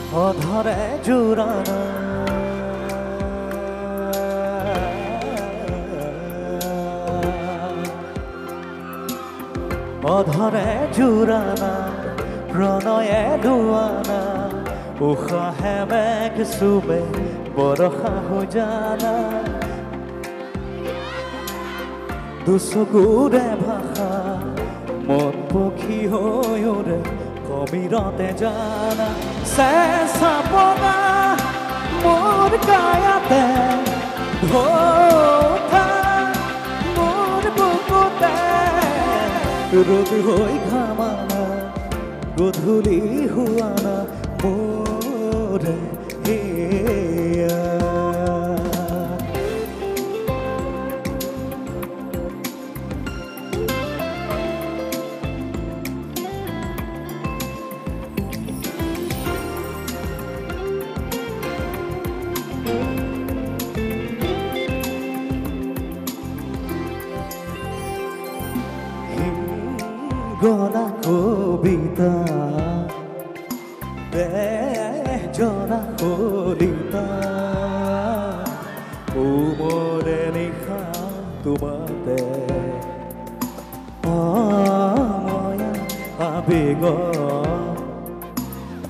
অধৰে জোৰানা অধৰে জোৰানা প্ৰণয়ে দুৱানা উশাহে মেঘ চুবে বৰষা হৈ জানা দুচকুৰে ভাষা মন পক্ষী হৈ উৰে কবিৰতে জানা চেঁচা বগা মোৰ কায়াতে ধোঁথা মোৰ বুকুতে ৰ'দ হৈ ঘামানা গধূলি হোৱানা মোৰে হেয়া গলা কবিতা জনা কলিতা উমৰে নিশা তোমাতে অময়া আবেগ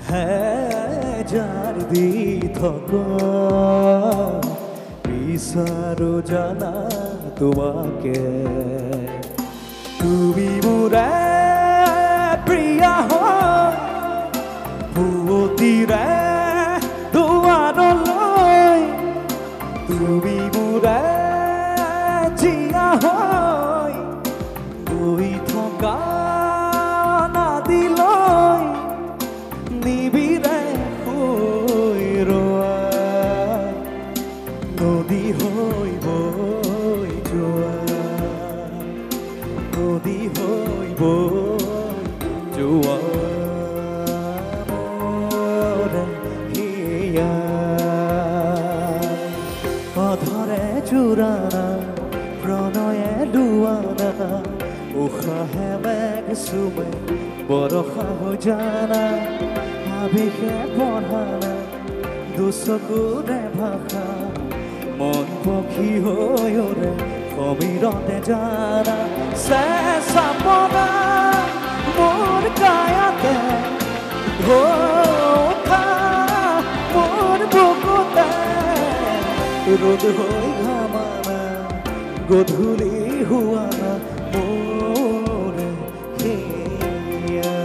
হে যাৰ দি থক বিচাৰো জানা তোমাকে তুমি মোৰে প্ৰিয়া হয় পুৱতিৰে দুৱাৰলৈ তুমি মোৰে জীয়া হয় গৈ থকা নাদিলৈ নিবিৰে হৈ ৰোৱা নদী হৈ বৈ যোৱা নদী হৈ বৈ যোৱা মোৰে হিয়া অধৰে জোৰানা প্ৰণয়ে দুৱানা উশাহে মেঘ চুবে বৰষা হৈ জানা আবেগে পঢ়ানা দুচকুৰে ভাষা মন পক্ষী হৈ উৰে কবিৰতে জানা চেঁচা বগা মোৰ কায়াতে ধোঁথা মোৰ বুকুতে ৰ'দ হৈ ঘামানা গধূলি হোৱানা মোৰে হেয়া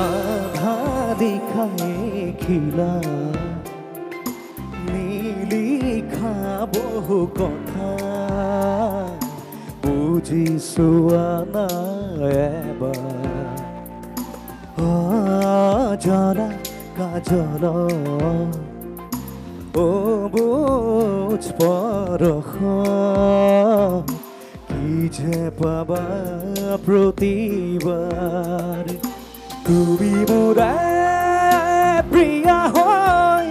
আধা লিখায়ে খিলা নিলিখা বহু কথা বুজিছোৱা নাই এবাৰ অজৰা কাজল অবুজ পৰশ কি যে পাবা প্ৰতিবাৰ তুমি মোৰে প্ৰিয়া হয়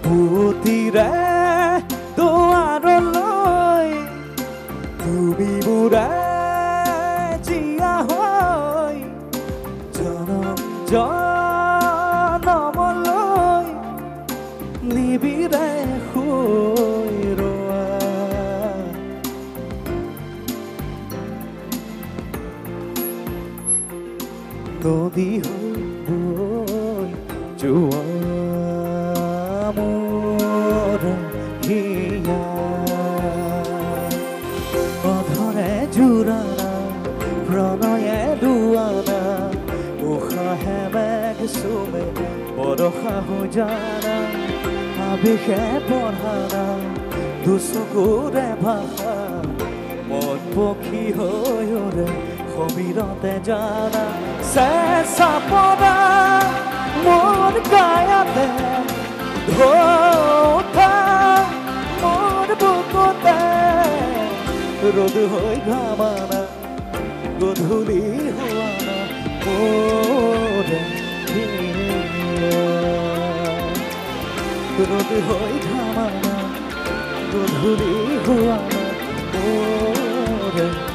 পুৱতিৰে দুৱাৰলৈ তুমি মোৰে জীয়া হয় জনম জনমলৈ নিবিৰে হৈ ৰোৱা নদী হৈ বৈ যোৱা মোৰে হিয়া অধৰে জোৰানা প্ৰণয়ে দুৱানা উশাহে মেঘ চুবে বৰষা হৈ জানা আবেগে পঢ়ানা দুচকুৰে ভাষা মন পক্ষী হৈ উৰে কবিৰতে জানা চেঁচা বগা মোৰ কায়াতে ধোঁথা মোৰ বুকুতে ৰোদ হই ঘামানা গধূলি হোৱা না মোৰে ৰ'দ হৈ ঘামা না গধূলি হোৱা না মোৰে